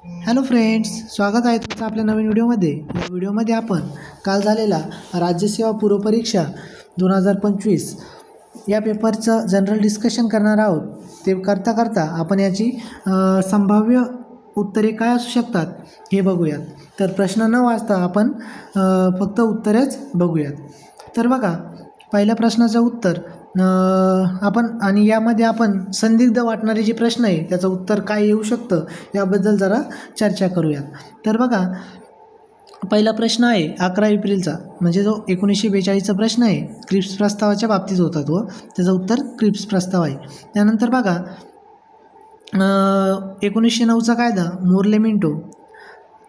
Hello friends, स्वागत आहे तुमचं आपल्या नवीन व्हिडिओमध्ये. या व्हिडिओमध्ये आपण काल झालेला राज्यसेवा पूर्वपरीक्षा 2025 या पेपरचं जनरल डिस्कशन करणार आहोत. ते करता करता आपण याची संभाव्य उत्तरे काय असू शकतात हे बघूयात. तर प्रश्न न वाचता आपण फक्त उत्तरेच बघूयात. तर बघा, पहिल्या प्रश्नाचं उत्तर आपण आणि यामध्ये आपण संदिग्ध वाटणारे जे प्रश्न आहे त्याचं उत्तर काय येऊ शकतं याबद्दल जरा चर्चा करूयात. तर बघा, पहिला प्रश्न आहे 11 एप्रिलचा, म्हणजे जो 1942चा प्रश्न आहे. क्रिप्स प्रस्तावाच्या बाबतीत होता तो. त्याचं उत्तर क्रिप्स प्रस्ताव आहे. त्यानंतर बघा, 1909चा कायदा मोर्ले मिंटो.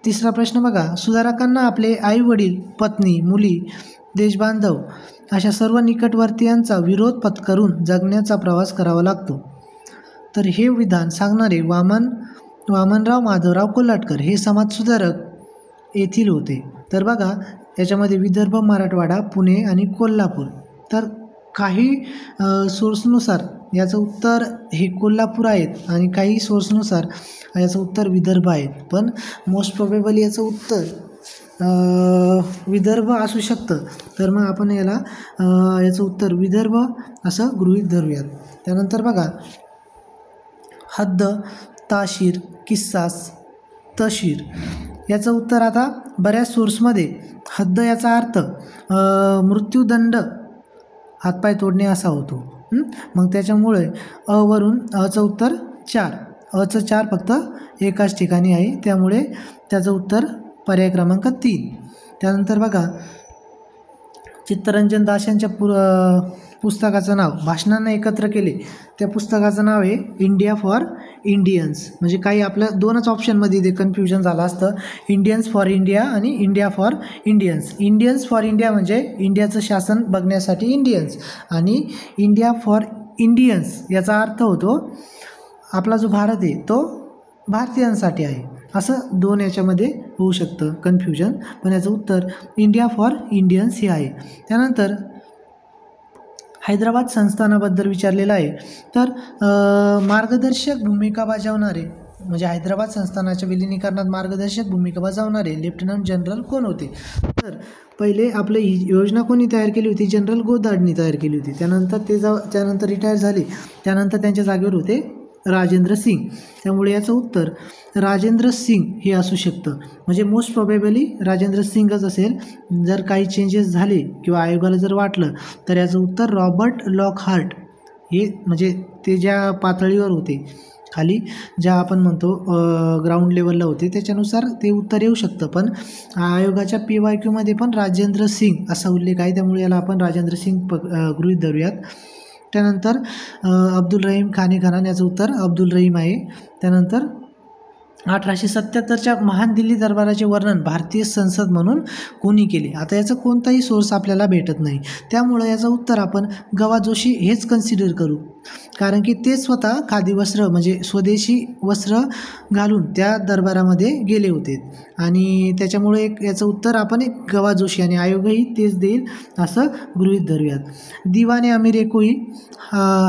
तिसरा प्रश्न बघा, सुधारकांना आपले आई वडील, पत्नी, मुली, देशबांधव अशा सर्व निकटवर्तीयांचा विरोध पत्करून जगण्याचा प्रवास करावा लागतो. तर हे विधान सांगणारे वामनराव माधवराव कोल्हटकर हे समाजसुधारक येथील होते. तर बघा, याच्यामध्ये विदर्भ, मराठवाडा, पुणे आणि कोल्हापूर. तर काही सोर्सनुसार याचं उत्तर हे कोल्हापूर आहेत आणि काही सोर्सनुसार याचं उत्तर विदर्भ आहेत. पण मोस्ट प्रोबेबल याचं उत्तर विदर्भ असू शकतं. तर मग आपण याचं उत्तर विदर्भ असं गृहीत धरूयात. त्यानंतर बघा, हद्द, ताशीर, किस्सास, तशीर याचं उत्तर आता बऱ्याच सोर्समध्ये हद्द याचा अर्थ मृत्यूदंड, हातपाय तोडणे असा होतो. मग त्याच्यामुळे वरून अचं उत्तर 4, अचं 4 फक्त एकाच ठिकाणी आहे, त्यामुळे त्याचं उत्तर पर्याय क्रमांक 3. त्यानंतर बघा, चित्तरंजन दास यांच्या पुस्तकाचं नाव, भाषणांना एकत्र केले, त्या पुस्तकाचं नाव आहे इंडिया फॉर इंडियन्स. म्हणजे काही आपल्या 2च ऑप्शनमध्ये ते कन्फ्युजन झालं असतं, इंडियन्स फॉर इंडिया आणि India for Indians. Indians for India म्हणजे इंडियाचं शासन बघण्यासाठी इंडियन्स, आणि इंडिया फॉर इंडियन्स याचा अर्थ होतो आपला जो भारत आहे तो भारतीयांसाठी आहे. असं 2 याच्यामध्ये होऊ शकतं कन्फ्युजन, पण याचं उत्तर इंडिया फॉर इंडियन्स हे आहे. त्यानंतर हैदराबाद संस्थानाबद्दल विचारलेलं आहे. तर मार्गदर्शक भूमिका बजावणारे, म्हणजे हैदराबाद संस्थानाच्या विलिनीकरणात मार्गदर्शक भूमिका बजावणारे लेफ्टनंट जनरल कोण होते? तर पहिले आपलं ही योजना कोणी तयार केली होती? जनरल गोदाडनी तयार केली होती. त्यानंतर रिटायर झाले. त्यानंतर त्यांच्या जागेवर होते राजेंद्र सिंग. त्यामुळे याचं उत्तर राजेंद्र सिंग हे असू शकतं. म्हणजे मोस्ट प्रोबेबली राजेंद्र सिंगच असेल. जर काही चेंजेस झाले किंवा आयोगाला जर वाटलं तर याचं उत्तर रॉबर्ट लॉकहार्ट हे, म्हणजे ते ज्या पातळीवर होते, खाली ज्या आपण म्हणतो ग्राउंड लेवलला होते, त्याच्यानुसार ते उत्तर येऊ शकतं. पण आयोगाच्या PYQमध्ये पण राजेंद्र सिंग असा उल्लेख आहे, त्यामुळे याला आपण राजेंद्र सिंग गृहीत धरूयात. त्यानंतर अब्दुल रहीम खान याचं उत्तर अब्दुल रहीम आहे. त्यानंतर 1877च्या महान दिल्ली दरबाराचे वर्णन भारतीय संसद म्हणून कोणी केले? आता याचं कोणताही सोर्स आपल्याला भेटत नाही, त्यामुळं याचं उत्तर आपण गवा जोशी हेच कन्सिडर करू, कारण की ते स्वतः खादी वस्त्र म्हणजे स्वदेशी वस्त्र घालून त्या दरबारामध्ये गेले होते, आणि त्याच्यामुळे याचं उत्तर आपण गवा जोशी, आणि आयोगही तेच देईल असं गृहीत धरूयात. दिवाने अमीर एकोई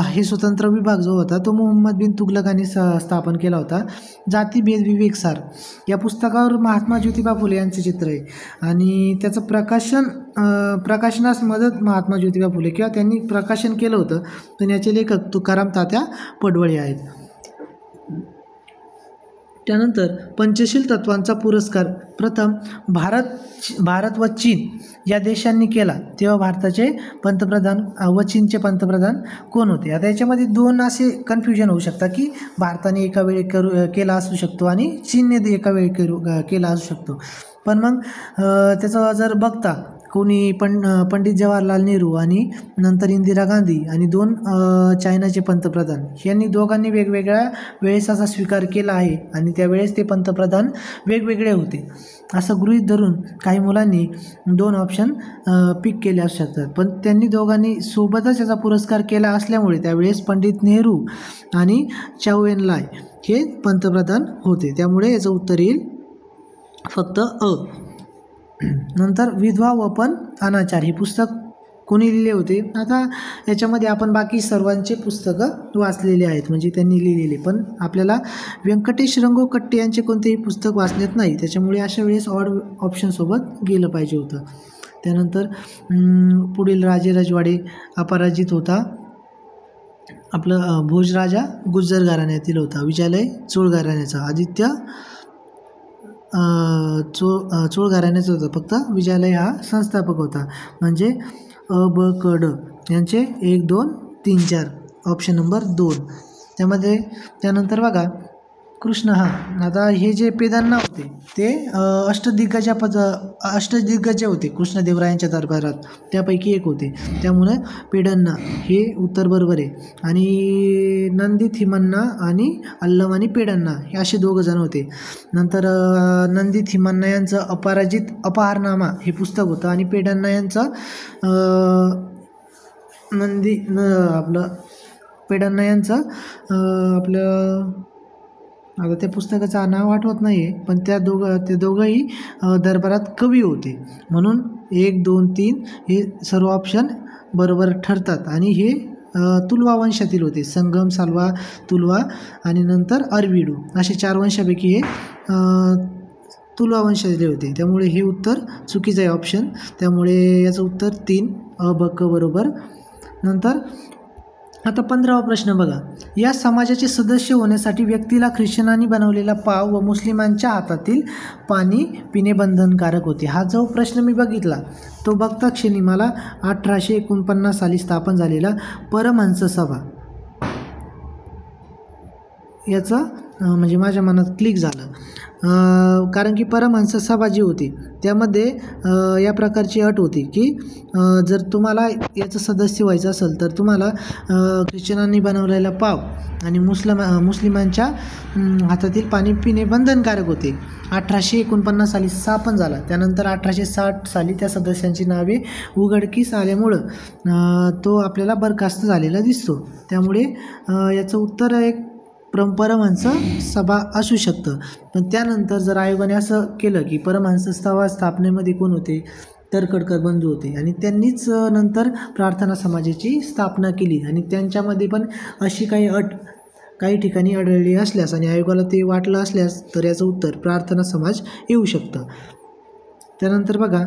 हे स्वतंत्र विभाग जो होता तो मोहम्मद बिन तुघलकांनी स्थापन केला होता. जातीभेद विवेकसार या पुस्तकावर महात्मा ज्योतिबा फुले यांचे चित्र आहे, आणि त्याचं प्रकाशनास मदत महात्मा ज्योतिबा फुले किंवा त्यांनी प्रकाशन केलं होतं, पण याचे लेखक तुकाराम तात्या पडवळे आहेत. त्यानंतर पंचशील तत्वांचा पुरस्कार प्रथम भारत व चीन या देशांनी केला, तेव्हा भारताचे पंतप्रधान व चीनचे पंतप्रधान कोण होते? आता याच्यामध्ये 2 असे कन्फ्युजन होऊ शकतात की भारताने एका वेळी केला असू शकतो आणि चीनने एका वेळी केला असू शकतो. पण मग त्याचं जर बघता, कोणी पंडित जवाहरलाल नेहरू आणि नंतर इंदिरा गांधी आणि 2 चायनाचे पंतप्रधान यांनी दोघांनी वेगवेगळ्या वेळेस असा स्वीकार केला आहे, आणि त्यावेळेस ते पंतप्रधान वेगवेगळे होते असं गृहीत धरून काही मुलांनी 2 ऑप्शन पिक केले असू शकतात. पण त्यांनी दोघांनी सोबतच याचा पुरस्कार केला असल्यामुळे त्यावेळेस पंडित नेहरू आणि चाऊ एन लाय हे पंतप्रधान होते, त्यामुळे याचं उत्तर येईल फक्त अ. नंतर विधवा व पण अनाचार हे पुस्तक कोणी लिहिले होते? आता याच्यामध्ये आपण बाकी सर्वांचे पुस्तकं वाचलेले आहेत, म्हणजे त्यांनी लिहिलेले, पण आपल्याला व्यंकटेश रंगोकट्टे यांचे कोणतेही पुस्तक वाचलेत नाही, त्याच्यामुळे अशा वेळेस ऑड ऑप्शनसोबत गेलं पाहिजे होतं. त्यानंतर पुढील राजे रजवाडे अपराजित होता. आपलं भोजराजा गुज्जर घराण्यातील होता. विजयालय चोळ घराण्याचा. आदित्य चोळ घराण्याचा होता. फक्त विजयालय हा संस्थापक होता. म्हणजे अ ब क ड यांचे 1 2 3 4 ऑप्शन नंबर 2. त्यानंतर बघा कृष्ण हा, आता हे जे पेदांना होते ते अष्टदिग्गज होते कृष्णदेवरायांच्या दरबारात, त्यापैकी एक होते. त्यामुळे पेडन्ना हे उत्तर बरोबर आहे. आणि नंदी थिमन्ना आणि अल्लम आणि पेडन्ना हे असे 2 जण होते. नंतर नंदी थिमन्ना यांचं अपहारनामा हे पुस्तक होतं आणि पेडन्ना यांचं आपलं पेडन्ना यांचं आपलं आता त्या पुस्तकाचं नाव आठवत नाही आहे, पण ते दोघंही दरबारात कवी होते. म्हणून 1 2 3 हे सर्व ऑप्शन बरोबर ठरतात. आणि हे तुलवा वंशातील होते. संगम, साल्वा, तुलवा आणि नंतर अरविडू असे 4 वंशापैकी हे तुलवा वंशातील होते. त्यामुळे हे उत्तर चुकीचं आहे ऑप्शन. त्यामुळे याचं उत्तर 3 अ ब क बरोबर. नंतर आता 15वा प्रश्न बघा. या समाजाचे सदस्य होण्यासाठी व्यक्तीला ख्रिश्चनांनी बनवलेला पाव व मुस्लिमांच्या हातातील पाणी पिणे बंधनकारक होते. हा जो प्रश्न मी बघितला तो बघता क्षणी मला 1849 साली स्थापन झालेला परमहंस सभा याचं म्हणजे माझ्या मनात क्लिक झालं. कारण की परमहंस सभा जी होती त्यामध्ये या प्रकारची अट होती की जर तुम्हाला याचं सदस्य व्हायचं असेल तर तुम्हाला ख्रिश्चनांनी बनवलेला पाव आणि मुस्लिमांच्या हातातील पाणी पिणे बंधनकारक होते. 1849 साली स्थापन झाला. त्यानंतर 1860 साली त्या सदस्यांची नावे उघडकीस आल्यामुळं तो आपल्याला बरखास्त झालेला दिसतो. त्यामुळे याचं उत्तर एक परमहंस सभा असू शकतं. पण त्यानंतर जर आयोगाने असं केलं की परमहंस सभा स्थापनेमध्ये कोण होते, तरखडकर बंधू होते आणि त्यांनीच नंतर प्रार्थना समाजाची स्थापना केली आणि त्यांच्यामध्ये पण अशी काही ठिकाणी आढळली असल्यास आणि आयोगाला ते वाटलं असल्यास तर याचं उत्तर प्रार्थना समाज येऊ शकतं. त्यानंतर बघा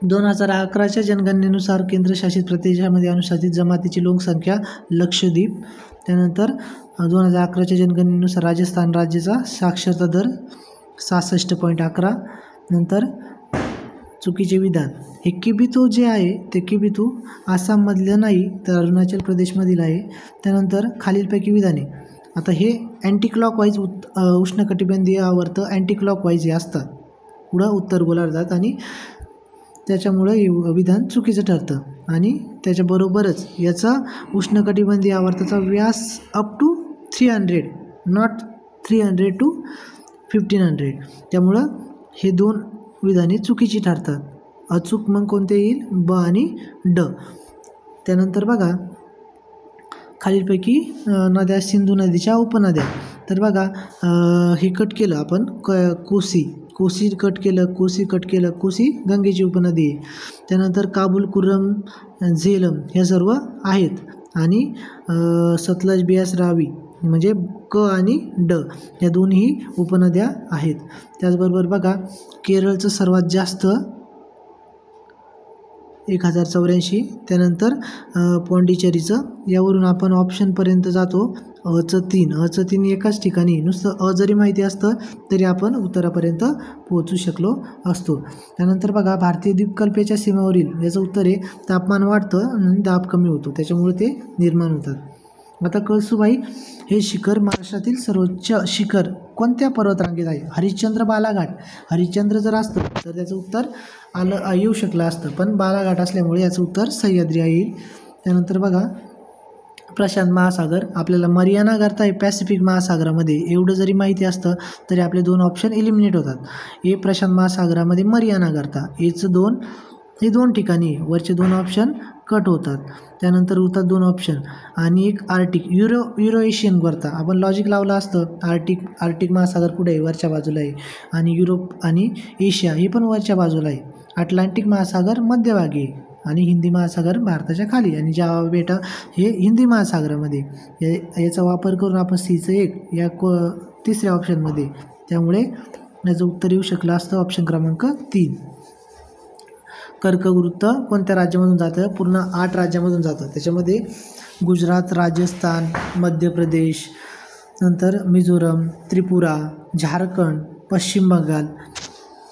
2011च्या जनगणनेनुसार केंद्रशासित प्रदेशामध्ये अनुसूचित जमातीची लोकसंख्या लक्षद्वीप. त्यानंतर 2011च्या जनगणनेनुसार राजस्थान राज्याचा साक्षरता दर 66.11. नंतर चुकीचे विधान. हे किबिथू जे आहे ते किबिथू आसाममधलं नाही तर अरुणाचल प्रदेशमधील आहे. त्यानंतर खालीलपैकी विधाने. आता हे अँटी क्लॉकवाईज उष्णकटिबंधीय आवर्त अँटी क्लॉकवाईज हे असतात, पुढं उत्तर गोलार्धात, आणि त्याच्यामुळं हे विधान चुकीचं ठरतं. आणि त्याच्याबरोबरच याचा उष्णकटिबंधीय आवर्ताचा व्यास अप टू 300 नॉट 300 to 1500. त्यामुळं हे 2 विधाने चुकीची ठरतात. अचूक मग कोणते येईल? ब आणि ड. त्यानंतर बघा खालीलपैकी नद्या सिंधू नदीच्या उपनद्या. तर बघा हे कट केलं आपण कोसी कट केलं, कोसी गंगेची उपनदी आहे. त्यानंतर काबूल, कुर्रम, झेलम ह्या सर्व आहेत. आणि सतलज, बियास, रावी म्हणजे क आणि ड या दोन्ही उपनद्या आहेत. त्याचबरोबर बघा केरळचं सर्वात जास्त 1084. त्यानंतर पॉंडिचेरीचं. यावरून आपण ऑप्शनपर्यंत जातो. अचं 3 एकाच ठिकाणी. नुसतं अ जरी माहिती असतं तरी आपण उत्तरापर्यंत पोहोचू शकलो असतो. त्यानंतर बघा भारतीय द्वीपकल्पाच्या सीमेवरील याचं उत्तर आहे तापमान वाढतं आणि दाब कमी होतो, त्याच्यामुळे ते निर्माण होतात. आता कळसुबाई हे शिखर महाराष्ट्रातील सर्वोच्च शिखर कोणत्या पर्वतरांगेत आहे? हरिश्चंद्र, बालाघाट. हरिश्चंद्र जर असतं तर त्याचं उत्तर येऊ शकलं असतं, पण बालाघाट असल्यामुळे याचं उत्तर सह्याद्री येईल. त्यानंतर बघा प्रशांत महासागर. आपल्याला मरियाना गर्ता आहे पॅसिफिक महासागरामध्ये, एवढं जरी माहिती असतं तरी आपले 2 ऑप्शन एलिमिनेट होतात. हे प्रशांत महासागरामध्ये मरियाना गर्ता, हे 2 ठिकाणी वरचे 2 ऑप्शन कट होतात. त्यानंतर उरतात 2 ऑप्शन आणि एक आर्टिक युरो एशियन गर्ता. आपण लॉजिक लावलं असतं आर्टिक महासागर कुठे आहे? वरच्या बाजूला आहे. आणि युरोप आणि एशिया हे पण वरच्या बाजूला आहे. अटलांटिक महासागर मध्यभागी आहे आणि हिंदी महासागर भारताच्या खाली आणि जावा बेटा हे हिंदी महासागरामध्ये. याचा वापर करून आपण सीचं 1 या तिसऱ्या ऑप्शनमध्ये, त्यामुळे याचं उत्तर येऊ शकलं असतं ऑप्शन क्रमांक 3. कर्कवृत्त कोणत्या राज्यामधून जातं? पूर्ण 8 राज्यामधून जातं. त्याच्यामध्ये गुजरात, राजस्थान, मध्य प्रदेश, नंतर मिझोरम, त्रिपुरा, झारखंड, पश्चिम बंगाल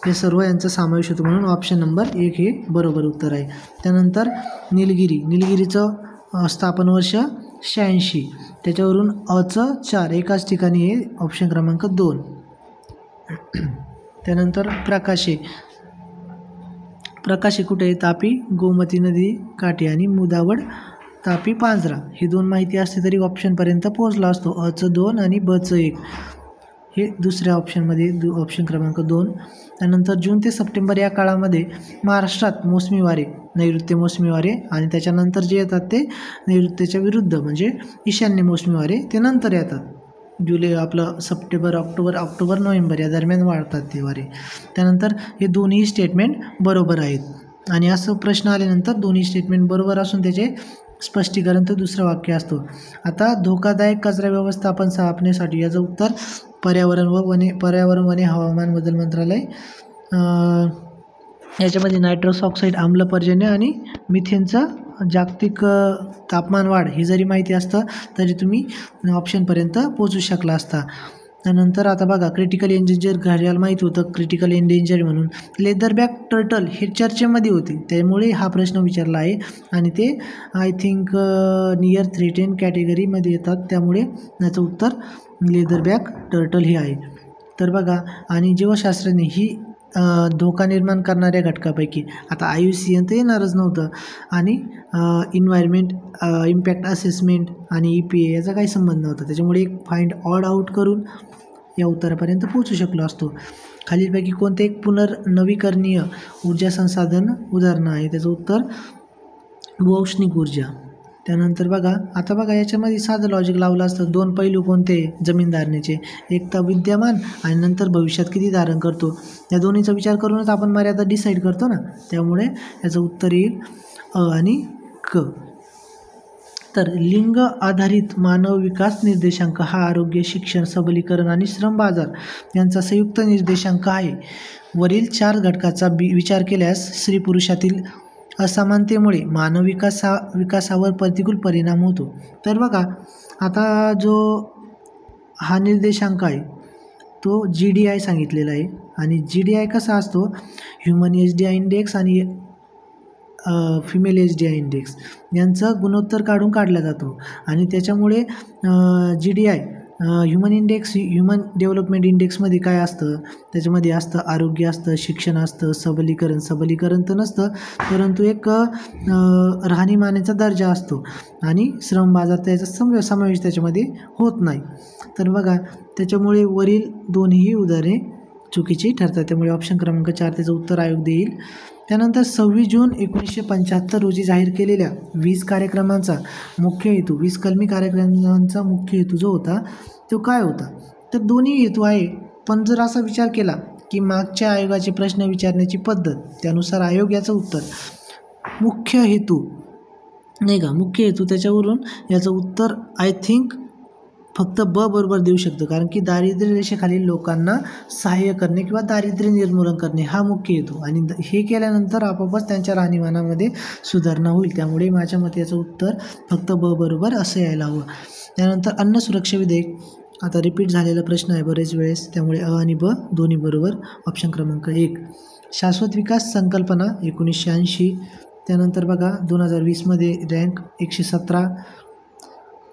हे सर्व यांचा समावेश होतो, म्हणून ऑप्शन नंबर 1 हे बरोबर उत्तर आहे. त्यानंतर निलगिरीचं स्थापन वर्ष 86, त्याच्यावरून अचं 4 एकाच ठिकाणी हे ऑप्शन क्रमांक 2. त्यानंतर प्रकाशे कुठे आहे? तापी, गोमती नदी काठी आणि मुदावड, तापी, पांजरा ही 2 माहिती असते तरी ऑप्शनपर्यंत पोहोचला असतो. अचं 2 आणि बचं 1 हे दुसऱ्या ऑप्शनमध्ये ऑप्शन क्रमांक 2. त्यानंतर जून ते सप्टेंबर या काळामध्ये महाराष्ट्रात मोसमी वारे, नैऋत्य मोसमी वारे आणि त्याच्यानंतर जे येतात ते नैऋत्याच्या विरुद्ध म्हणजे ईशान्य मोसमी वारे ते नंतर येतात. सप्टेंबर, ऑक्टोबर, नोव्हेंबर या दरम्यान वाढतात ते वारे. त्यानंतर हे दोन्ही स्टेटमेंट बरोबर आहेत आणि असं प्रश्न आल्यानंतर दोन्ही स्टेटमेंट बरोबर असून त्याचे स्पष्टीकरण तर दुसरं वाक्य असतो. आता धोकादायक कचरा व्यवस्थापन स्थापनेसाठी याचं उत्तर पर्यावरण, वने, हवामान बदल मंत्रालय. याच्यामध्ये नायट्रस ऑक्साईड, आम्ल पर्जन्य आणि मिथेनचं जागतिक तापमान वाढ ही जरी माहिती असतं तरी तुम्ही ऑप्शनपर्यंत पोचू शकला असता. त्यानंतर आता बघा, क्रिटिकल एंडेंजर घड्याळ माहीत होतं, क्रिटिकल एंडेंजर म्हणून. लेदरबॅक टर्टल हे चर्चेमध्ये होते, त्यामुळे हा प्रश्न विचारला आहे आणि ते आय थिंक नियर थ्रेटेन कॅटेगरीमध्ये येतात, त्यामुळे याचं उत्तर लेदरबॅक टर्टल हे आहे. तर बघा, आणि जीवशास्त्राने ही धोका निर्माण करणाऱ्या घटकापैकी आता IUCN तर येणारच नव्हतं आणि इन्व्हायरमेंट इम्पॅक्ट असेसमेंट आणि EPA याचा काही संबंध नव्हता, त्याच्यामुळे एक फाइंड ऑड आउट करून या उत्तरापर्यंत पोहोचू शकलो असतो. खालीलपैकी कोणते एक पुनर्नवीकरणीय ऊर्जा संसाधन उदाहरण आहे? त्याचं उत्तर भूऔष्णिक ऊर्जा. त्यानंतर बघा याच्यामध्ये साधं लॉजिक लावलं असतं. 2 पैलू कोणते जमीन धारणेचे? एक तर विद्यमान आणि नंतर भविष्यात किती धारण करतो, या दोन्हीचा विचार करूनच आपण मर्यादा डिसाईड करतो ना, त्यामुळे याचं उत्तर येईल अ आणि क. तर लिंग आधारित मानव विकास निर्देशांक हा आरोग्य, शिक्षण, सबलीकरण आणि श्रम बाजार यांचा संयुक्त निर्देशांक आहे. वरील 4 घटकाचा विचार केल्यास स्त्री पुरुषातील असमानतेमुळे मानव विकासावर प्रतिकूल परिणाम होतो. तर बघा, आता जो हा निर्देशांक आहे तो GDI सांगितलेला आहे आणि GDI कसा असतो? ह्युमन HDI इंडेक्स आणि फिमेल HDI इंडेक्स यांचं गुणोत्तर काढला जातो आणि त्याच्यामुळे GDI ह्युमन डेव्हलपमेंट इंडेक्समध्ये काय असतं? त्याच्यामध्ये असतं आरोग्य असतं, शिक्षण असतं, सबलीकरण तर नसतं, परंतु एक राहणीमानाचा दर्जा असतो आणि श्रम बाजार त्याचा समावेश त्याच्यामध्ये होत नाही. तर बघा, त्याच्यामुळे वरील दोन्ही उदाहरणे चुकीची ठरतात, त्यामुळे ऑप्शन क्रमांक 4 त्याचं उत्तर आयोग देईल. त्यानंतर 26 जून 1975 रोजी जाहीर केलेल्या 20 कार्यक्रमांचा मुख्य हेतू, 20 कलमी कार्यक्रमांचा मुख्य हेतू जो होता तो काय होता? तर दोन्ही हेतू आहे, पण जर असा विचार केला की मागच्या आयोगाचे प्रश्न विचारण्याची पद्धत, त्यानुसार आयोग याचं उत्तर मुख्य हेतू नाही का, मुख्य हेतू त्याच्यावरून याचं उत्तर आय थिंक फक्त ब बरोबर देऊ शकतो, कारण की दारिद्र्य रेषेखालील लोकांना सहाय्य करणे किंवा दारिद्र्य निर्मूलन करणे हा मुख्य हेतू, आणि हे केल्यानंतर आपोआपच त्यांच्या राहणीमानामध्ये सुधारणा होईल, त्यामुळे माझ्या मते याचं उत्तर फक्त ब बरोबर असं यायला हवं. त्यानंतर अन्न सुरक्षा विधेयक, आता रिपीट झालेला प्रश्न आहे बरेच वेळेस, त्यामुळे अ आणि ब दोन्ही बरोबर. ऑप्शन क्रमांक 1. शाश्वत विकास संकल्पना 1980. त्यानंतर बघा 2020मध्ये रँक 117.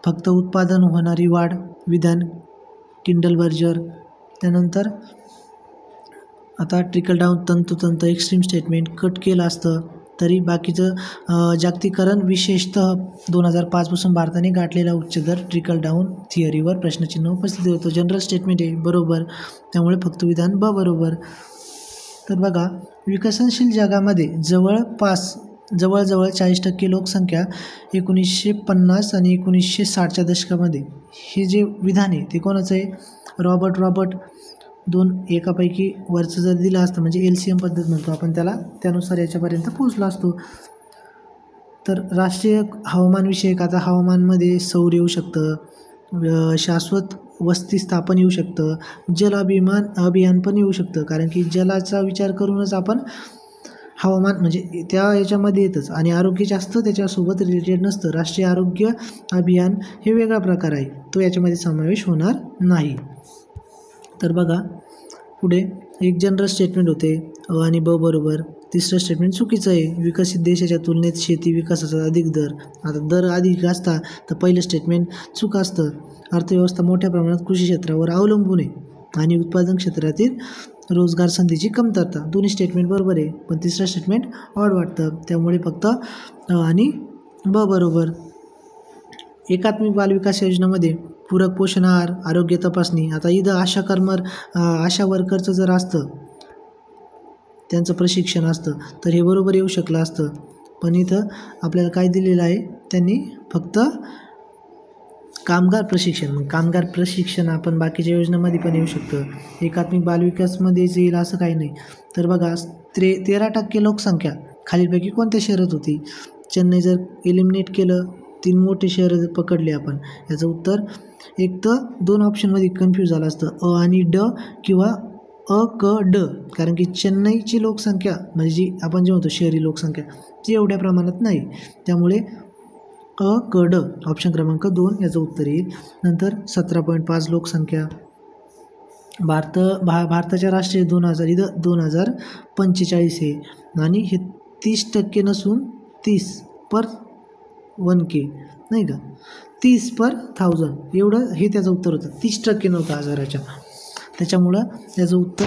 फक्त उत्पादन होणारी वाढ विधान किंडलबर्जर. त्यानंतर आता ट्रिकल डाऊन तंतोतंत एक्स्ट्रीम स्टेटमेंट कट केलं असतं तरी बाकीचं जागतिकीकरण विशेषतः 2005पासून भारताने गाठलेला उच्च दर ट्रिकल डाऊन थिअरीवर प्रश्नचिन्ह उपस्थित होतं. जनरल स्टेटमेंट आहे बरोबर, त्यामुळे फक्त विधान ब बरोबर. तर बघा, विकसनशील जगामध्ये जवळजवळ 40% लोकसंख्या 1950 आणि 1960च्या दशकामध्ये, हे जे विधान आहे ते कोणाचं आहे? रॉबर्ट 2 एकापैकी वरचं जर दिलं असतं म्हणजे LCM पद्धत म्हणतो आपण त्याला, त्यानुसार याच्यापर्यंत पोहोचला असतो. तर राष्ट्रीय हवामानविषयक आता हवामानमध्ये सौर येऊ शकतं, शाश्वत वस्ती स्थापन येऊ शकतं, जल अभियान पण येऊ शकतं, कारण की जलाचा विचार करूनच आपण हवामान म्हणजे त्या याच्यामध्ये येतच. आणि आरोग्य जास्त त्याच्यासोबत रिलेटेड नसतं. राष्ट्रीय आरोग्य अभियान हे वेगळा प्रकार आहे, तो याच्यामध्ये समावेश होणार नाही. तर बघा पुढे एक जनरल स्टेटमेंट होते अ आणि ब बरोबर. तिसरं स्टेटमेंट चुकीचं आहे. विकसित देशाच्या तुलनेत शेती विकासाचा अधिक दर. आता दर अधिक असता तर पहिलं स्टेटमेंट चूक असतं. अर्थव्यवस्था मोठ्या प्रमाणात कृषी क्षेत्रावर अवलंबून आहे आणि उत्पादन क्षेत्रातील रोजगार संधीची कमतरता. दोन्ही स्टेटमेंट बरोबर आहे, पण तिसरं स्टेटमेंट ऑड वाटतं. त्यामुळे फक्त अ आणि ब बरोबर. एकात्मिक बालविकास योजनेमध्ये पूरक पोषण आहार, आरोग्य तपासणी. आता इथं आशा वर्करचं जर असतं, त्यांचं प्रशिक्षण असतं तर हे बरोबर येऊ शकलं असतं. पण इथं आपल्याला काय दिलेलं आहे, त्यांनी फक्त कामगार प्रशिक्षण आपण बाकीच्या योजनांमध्ये पण येऊ शकतं. एकात्मिक बालविकासमध्येच येईल असं काही नाही. तर बघा 13% लोकसंख्या खालीलपैकी कोणत्या शहरात होती. चेन्नई जर एलिमिनेट केलं, 3 मोठे शहरं पकडले आपण, याचं उत्तर एक तर 2 ऑप्शनमध्ये कन्फ्यूज झालं असतं, अ आणि ड किंवा अ क ड. कारण की चेन्नईची लोकसंख्या म्हणजे जी आपण जे म्हणतो शहरी लोकसंख्या ती एवढ्या प्रमाणात नाही. त्यामुळे अ क ड ऑप्शन क्रमांक 2 याचं उत्तर येईल. नंतर 17.5 लोकसंख्या. भारताच्या राष्ट्रीय 2000 इथं 2045 आहे आणि हे 30% नसून 30 पर 1K नाही का, 30 पर 1000 एवढं हे त्याचं उत्तर होतं. 30% नव्हतं हजाराच्या. त्याच्यामुळं त्याचं उत्तर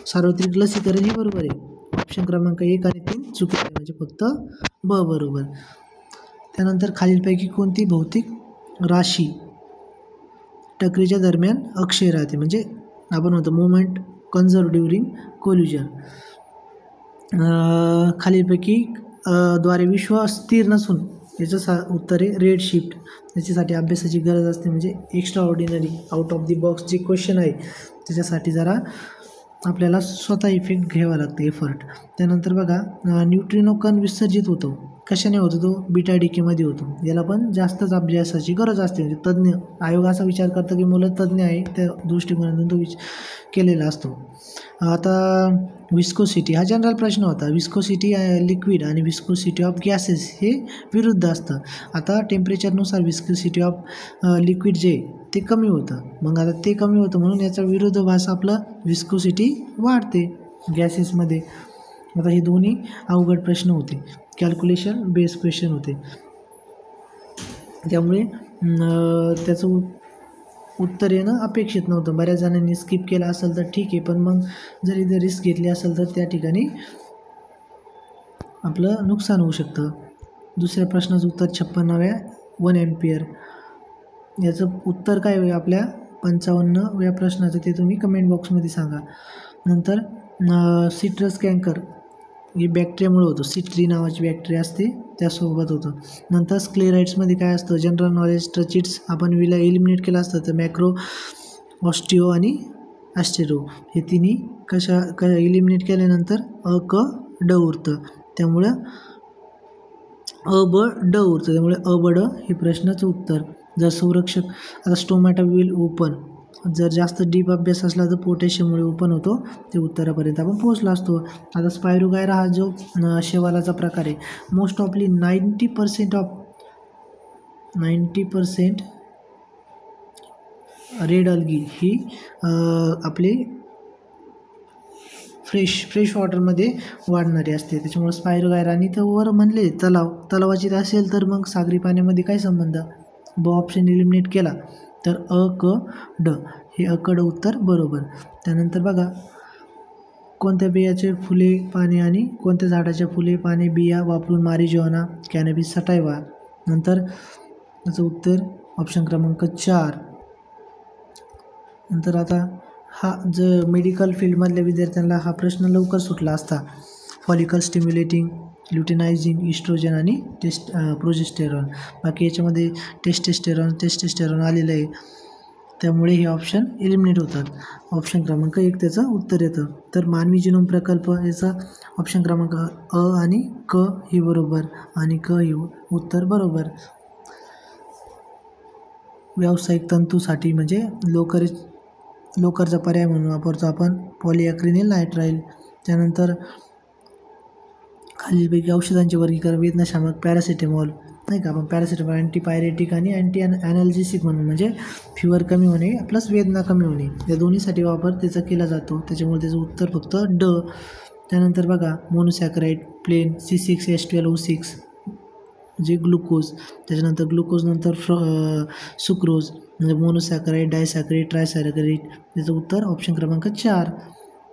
सार्वत्रिक लसीकरण हे बरोबर आहे. ऑप्शन क्रमांक 1 आणि 3 चुकीचे आहे, म्हणजे फक्त ब बरोबर. त्यानंतर खालीलपैकी कोणती भौतिक राशी टकरीच्या दरम्यान अक्षय राहते, म्हणजे आपण म्हणतो मोमेंट कन्झर्व ड्युरिंग कोल्युजन. खालीलपैकी द्वारे विश्व स्थिर नसून याचं उत्तर आहे रेड शिफ्ट. त्याच्यासाठी अभ्यासाची गरज असते, म्हणजे extra ordinary out of the box जे क्वेश्चन आहे त्याच्यासाठी जरा आपल्याला स्वतः इफेक्ट घ्यावा लागतो, एफर्ट. त्यानंतर बघा न्यूट्रिनो कण विसर्जित होतो, कशाने होतो तो, बीटा डिकेमध्ये होतो. याला पण जास्तच अभ्यासाची गरज असते. म्हणजे तज्ज्ञ आयोग असा विचार करतो की मुलं तज्ज्ञ आहे त्या दृष्टिकोनातून तो केलेला असतो. आता विस्कोसिटी हा जनरल प्रश्न होता. विस्कोसिटी लिक्विड आणि विस्कोसिटी ऑफ गॅसेस हे विरुद्ध असतं. आता टेम्परेचरनुसार विस्कोसिटी ऑफ लिक्विड जे ते कमी होतं. मग आता ते कमी होतं म्हणून याचा विरोधाभास आपलं विस्कोसिटी वाढते गॅसेसमध्ये. आता हे दोन्ही अवघड प्रश्न होते, कॅल्क्युलेशन बेस क्वेश्चन होते. त्यामुळे त्याचं उत्तर येणं अपेक्षित नव्हतं. बऱ्याच जणांनी स्किप केला असेल तर ठीक आहे, पण मग जरी जर रिस्क घेतली असेल तर त्या ठिकाणी आपलं नुकसान होऊ शकतं. दुसऱ्या प्रश्नाचं उत्तर 56व्या 1 एम्पियर. याचं उत्तर काय होईल आपल्या 55व्या प्रश्नाचं ते तुम्ही कमेंट बॉक्समध्ये सांगा. नंतर सिट्रस कॅन्कर हे बॅक्टेरियामुळे होतं. सिट्री नावाची बॅक्टेरिया असते त्यासोबत होतं. नंतर स्क्लेराइड्समध्ये काय असतं, जनरल नॉलेज ट्रचिट्स आपण एलिमिनेट केलं असतं तर मॅक्रो ऑस्टिओ आणि ॲस्टेरो हे तिन्ही एलिमिनेट केल्यानंतर अ क ड उरतं. त्यामुळं अ ब ड उरतं. त्यामुळे अ ब ड हे प्रश्नाचं उत्तर. जर संरक्षक आता स्टोमॅटा विल ओपन, जर जास्त डीप अभ्यास असला तर पोटॅशियममुळे ओपन होतो, ते उत्तरापर्यंत आपण पोहोचलो असतो. आता स्पायरोगायरा हा जो शेवालाचा प्रकार आहे, मोस्ट ऑफली 90% रेड अल्गी ही आपली फ्रेश वॉटरमध्ये वाढणारी असते. त्याच्यामुळे स्पायरोगायरा. आणि तर वर म्हणले तलावाची असेल तर मग सागरी पाण्यामध्ये काय संबंध, ब ऑप्शन एलिमिनेट केला तर अ क ड हे अ क ड उत्तर बरोबर. त्यानंतर बघा कोणत्या बियाचे फुले पाने आणि कोणत्या झाडाच्या फुले पाने बिया वापरून मारिजुआना कॅनॅबिस सटायवा. नंतर त्याचं उत्तर ऑप्शन क्रमांक 4. नंतर आता हा जर मेडिकल फील्डमधल्या विद्यार्थ्यांना हा प्रश्न लवकर सुटला असता. फॉलिकल स्टिम्युलेटिंग, ल्युटिनायझिंग, इस्ट्रोजन आणि प्रोजेस्टेरॉन. बाकी याच्यामध्ये टेस्टेस्टेरॉन आलेलं आहे. त्यामुळे हे ऑप्शन एलिमिनेट होतात. ऑप्शन क्रमांक 1 त्याचं उत्तर येतं. तर मानवी जिनोम प्रकल्प याचा ऑप्शन क्रमांक अ आणि क हे बरोबर आणि क हे उत्तर बरोबर. व्यावसायिक तंतूसाठी म्हणजे लोकरचा पर्याय म्हणून वापरतो आपण पॉलिॲक्रिलिन नायट्राइल. त्यानंतर खालीलपैकी औषधांचे वर्गीकरण वेदनाशामक पॅरासिटेमॉल नाही का, आपण पॅरासिटेमॉल अँटीपायरेटिक आणि ॲनॅल्जेसिक म्हणून म्हणजे फिवर कमी होणे प्लस वेदना कमी होणे या दोन्हीसाठी वापर त्याचा केला जातो. त्याच्यामुळे त्याचं उत्तर फक्त ड. त्यानंतर बघा मोनोसॅकराईड प्लेन C6H12O6 म्हणजे ग्लुकोज. त्याच्यानंतर ग्लुकोजनंतर सुक्रोज म्हणजे मोनोसॅकराईड डायसॅकराईड ट्रायसॅकराईड. त्याचं उत्तर ऑप्शन क्रमांक 4.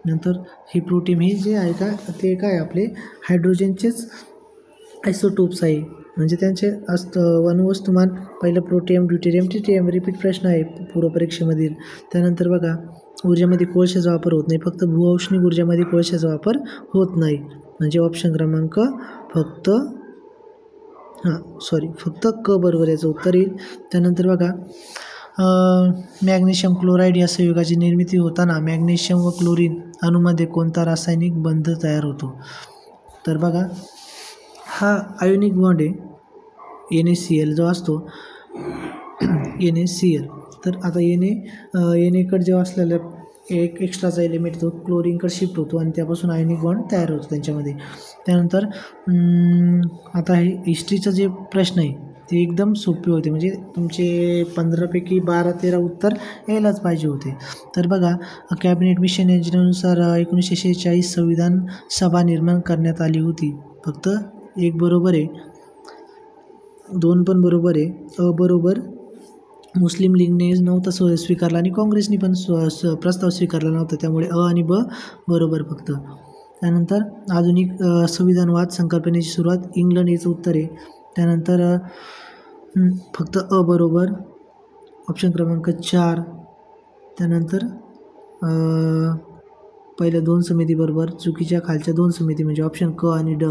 नंतर हे प्रोटीन हे जे आहे का ते काय आपले हायड्रोजनचेच आयसोटोप्स आहे म्हणजे त्यांचे अणुवस्तुमान पहिलं प्रोटियम ड्यूटेरियम ट्रिटियम. रिपीट प्रश्न आहे पूर्वपरीक्षेमधील. त्यानंतर बघा ऊर्जेमध्ये कोळशाचा वापर होत नाही, फक्त भूऔष्णिक ऊर्जेमध्ये कोळशाचा वापर होत नाही म्हणजे ऑप्शन क्रमांक फक्त क बरोबर याचं उत्तर येईल. त्यानंतर बघा मॅग्नेशियम क्लोराईड या संयुगाची निर्मिती होताना मॅग्नेशियम व क्लोरीन अणूमध्ये कोणता रासायनिक बंध तयार होतो. तर बघा हा आयोनिक बॉन्ड आहे NaCl जो असतो NaCl. तर आता Naकडे जेव्हा असलेला एक एक्स्ट्राचा एलिमेंट तो क्लोरीनकडे शिफ्ट होतो आणि त्यापासून आयोनिक बॉन्ड तयार होतो त्यांच्यामध्ये. त्यानंतर आता हे हिस्ट्रीचं जे प्रश्न आहे ते एकदम सोपे होते म्हणजे तुमचे 15पैकी 12-13 उत्तर यायलाच पाहिजे होते. तर बघा कॅबिनेट मिशन योजनेनुसार 1946 संविधान सभा निर्माण करण्यात आली होती. फक्त एक बरोबर आहे, 2 पण बरोबर आहे. अ बरोबर मुस्लिम लीगने नव्हता स्वीकारला आणि काँग्रेसने पण प्रस्ताव स्वीकारला नव्हता त्यामुळे अ आणि ब बरोबर फक्त. त्यानंतर आधुनिक संविधानवाद संकल्पनेची सुरुवात इंग्लंड याचं उत्तर आहे. त्यानंतर फक्त अ बरोबर ऑप्शन क्रमांक 4. त्यानंतर पहिल्या 2 समिती बरोबर, चुकीच्या खालच्या 2 समिती म्हणजे ऑप्शन क आणि ड.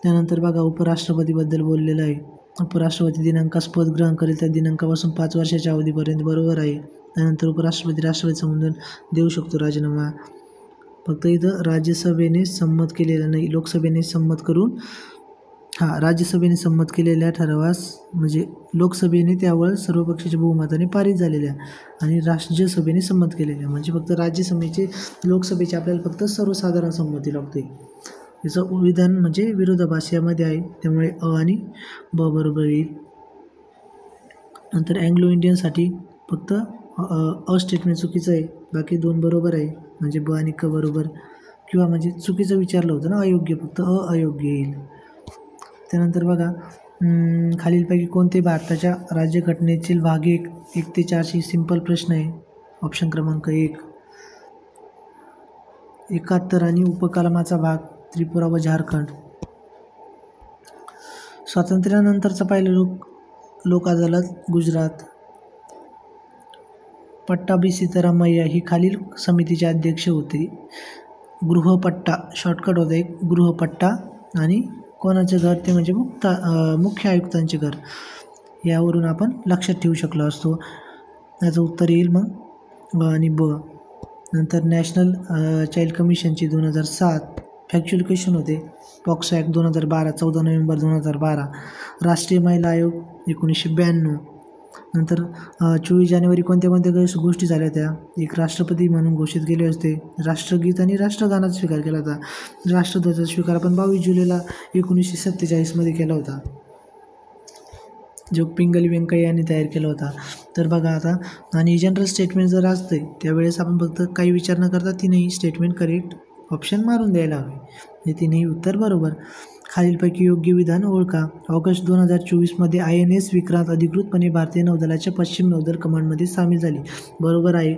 त्यानंतर बघा उपराष्ट्रपतीबद्दल बोललेलं आहे. उपराष्ट्रपती दिनांकास पद ग्रहण करेल त्या दिनांकापासून 5 वर्षाच्या अवधीपर्यंत बरोबर आहे. त्यानंतर उपराष्ट्रपती राष्ट्रपती समजून देऊ शकतो राजीनामा. फक्त इथं राज्यसभेने संमत केलेलं नाही, लोकसभेने संमत करून राज्यसभेने संमत केलेल्या ठरावास म्हणजे लोकसभेने त्यावर सर्व पक्षाच्या बहुमताने पारित झालेल्या आणि राज्यसभेने संमत केलेल्या म्हणजे फक्त राज्यसभेचे लोकसभेचे आपल्याला फक्त सर्वसाधारण संमती लागते. याचं विधान म्हणजे विरोधाभासामध्ये आहे त्यामुळे अ आणि ब बरोबर येईल. नंतर अँग्लो इंडियनसाठी फक्त अ स्टेटमेंट चुकीचं आहे, बाकी 2 बरोबर आहे म्हणजे ब आणि क बरोबर किंवा म्हणजे चुकीचं विचारलं होतं ना अयोग्य, फक्त अयोग्य येईल. त्यानंतर बघा खालीलपैकी कोणते भारताच्या राज्यघटनेतील भाग 1 ते 4 सिंपल प्रश्न आहे. ऑप्शन क्रमांक 1 71 आणि उपकलमाचा भाग त्रिपुरा व झारखंड. स्वातंत्र्यानंतरचा पहिला लोक अदालत गुजरात. पट्टाभी सीतारामय्या ही खालील समितीचे अध्यक्ष होते. गृहपट्टा शॉर्टकट होते गृहपट्टा आणि कोणाचं घर ते म्हणजे मुख्य आयुक्तांचे घर. यावरून आपण लक्षात ठेवू शकलो असतो. याचं उत्तर येईल मग आणि ब. नंतर नॅशनल चाइल्ड कमिशनची 2007 फॅक्च्युअल क्वेश्चन होते. POCSO act 2012 14 November 2012. राष्ट्रीय महिला आयोग 1992. नंतर 24 जानेवारी कोणत्या गोष्टी झाल्या त्या. एक राष्ट्रपती म्हणून घोषित केले असते. राष्ट्रगीत आणि राष्ट्रगानाचा स्वीकार केला होता. राष्ट्रध्वजाचा स्वीकार आपण 22 जुलैला 1947 केला होता, जो पिंगली व्यंकय्या यांनी तयार केला होता. तर बघा आता आणि जनरल स्टेटमेंट जर असते त्यावेळेस आपण फक्त काही विचार न करता 3ही स्टेटमेंट करेक्ट ऑप्शन मारून द्यायला हवे. हे 3ही उत्तर बरोबर. खालीलपैकी योग्य विधान ओळखा. ऑगस्ट 2024 INS विक्रांत अधिकृतपणे भारतीय नौदलाच्या पश्चिम नौदल कमांडमध्ये सामील झाली. बरोबर आहे.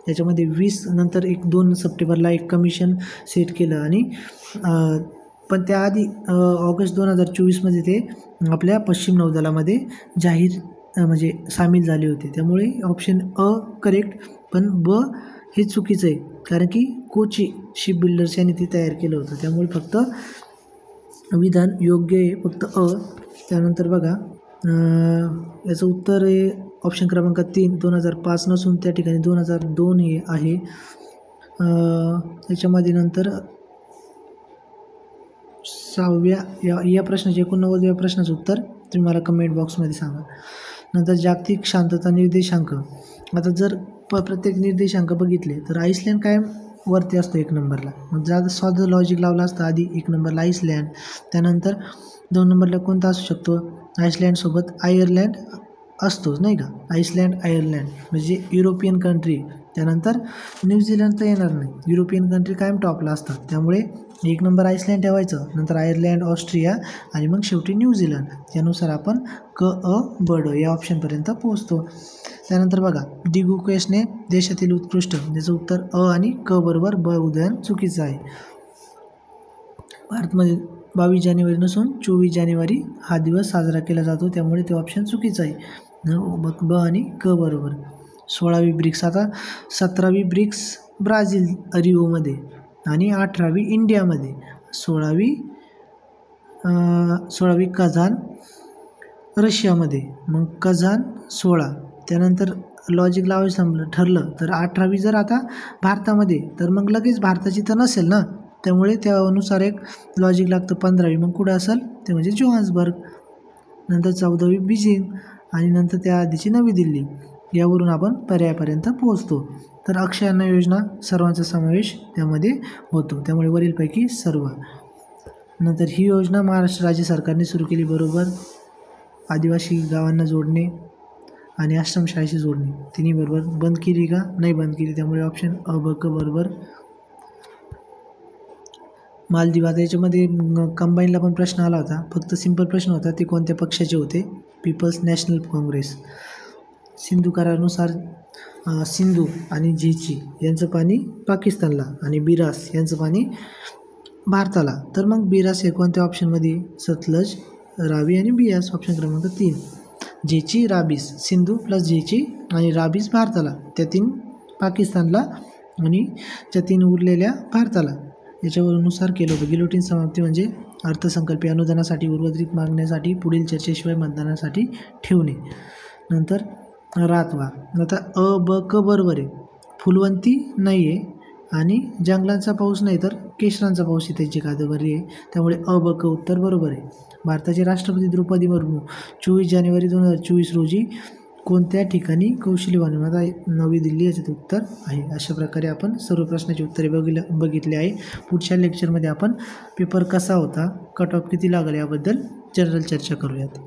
याच्यामध्ये 20 नंतर 2 सप्टेंबरला एक कमिशन सेट केलं आणि पण त्याआधी ऑगस्ट 2024 ते आपल्या पश्चिम नौदलामध्ये जाहीर म्हणजे सामील झाले होते. त्यामुळे ऑप्शन अ करेक्ट, पण ब हे चुकीचं आहे कारण की कोची शिप बिल्डर्स यांनी ती तयार केलं होतं. त्यामुळे फक्त विधान योग्य आहे फक्त अ. त्यानंतर बघा याचं उत्तर आहे ऑप्शन क्रमांक 3 2005 नसून त्या ठिकाणी 2002 हे आहे. त्याच्यामध्ये नंतर 6व्या या प्रश्नाचे 89व्या प्रश्नाचं उत्तर तुम्ही मला कमेंट बॉक्समध्ये सांगा. नंतर जागतिक शांतता निर्देशांक. आता जर प्रत्येक निर्देशांक बघितले तर आईसलँड कायम वरती असतो 1 नंबरला. मग जर साधं लॉजिक लावलं असतं आधी 1 नंबरला आईसलँड, त्यानंतर 2 नंबरला कोणता असू शकतो, आईसलँडसोबत आयर्लंड असतोच नाही का. आईसलँड आयर्लंड म्हणजे युरोपियन कंट्री. त्यानंतर न्यूझीलंड तर येणार नाही, युरोपियन कंट्री कायम टॉपला असतात. त्यामुळे 1 नंबर आईसलँड ठेवायचं, नंतर आयर्लंड, ऑस्ट्रिया आणि मग शेवटी न्यूझीलंड. त्यानुसार आपण क अ ब ड या ऑप्शनपर्यंत पोहोचतो. त्यानंतर बघा डी गुकेशने देशातील उत्कृष्ट, त्याचं उत्तर अ आणि क बरोबर ब उदाहरण चुकीचं आहे. भारतमध्ये 22 जानेवारी नसून 24 जानेवारी हा दिवस साजरा केला जातो, त्यामुळे ते ऑप्शन चुकीचं आहे. ब आणि क बरोबर. 16वी ब्रिक्स. आता 17वी ब्रिक्स ब्राझील रिओमध्ये आणि 18वी इंडियामध्ये. 16वी कझान रशियामध्ये. मग कझान 16. त्यानंतर लॉजिक लावायचं ठरलं तर 18वी जर आता भारतामध्ये तर मग लगेच भारताची तर नसेल ना, त्यामुळे त्यानुसार एक लॉजिक लागतं. 15वी मग कुठं असेल ते म्हणजे जोहान्सबर्ग. नंतर 14वी बीजिंग आणि नंतर त्या आधीची नवी दिल्ली. यावरून आपण पर्यायापर्यंत पोहोचतो. तर अक्षय अन्न योजना सर्वांचा समावेश त्यामध्ये होतो, त्यामुळे वरीलपैकी सर्व. नंतर ही योजना महाराष्ट्र राज्य सरकारने सुरू केली, बरोबर. आदिवासी गावांना जोडणे आणि आश्रमशाळेशी जोडणे तिन्ही बरोबर. बंद केली का, नाही बंद केली, त्यामुळे ऑप्शन अ ब क बरोबर. मालदीव. आता याच्यामध्ये कंबाईनला पण प्रश्न आला होता, फक्त सिंपल प्रश्न होता, ते कोणत्या पक्षाचे होते, पीपल्स नॅशनल काँग्रेस. सिंधू करारानुसार सिंधू आणि झीची यांचं पाणी पाकिस्तानला आणि बिरास यांचं पाणी भारताला. तर मग बिरास हे कोणत्या ऑप्शनमध्ये, सतलज, रावी आणि बियास. ऑप्शन क्रमांक 3. झेची, राबीस. सिंधू प्लस झेची आणि राबीस भारताला, त्या 3 पाकिस्तानला आणि त्या 3 उरलेल्या भारताला. याच्यावरूनुसार केलं होतं. गिलोटिन समाप्ती म्हणजे अर्थसंकल्पीय अनुदानासाठी उर्वरित मागण्यासाठी पुढील चर्चेशिवाय मतदानासाठी ठेवणे. नंतर रातवा. आता अ ब क बरोबर आहे. फुलवंती नाही आहे आणि जंगलांचा पाऊस नाही तर केशरांचा पाऊस ही त्यांची कादंबरी आहे, त्यामुळे अ ब क उत्तर बरोबर आहे. भारताचे राष्ट्रपती द्रौपदी मुर्मू 24 जानेवारी 2024 रोजी कोणत्या ठिकाणी कौशल्य वनवादात नवी दिल्ली याचं उत्तर आहे. अशा प्रकारे आपण सर्व प्रश्नाची उत्तरे बघितली आहे. पुढच्या लेक्चरमध्ये आपण पेपर कसा होता, कट ऑफ किती लागला याबद्दल जनरल चर्चा करूयात.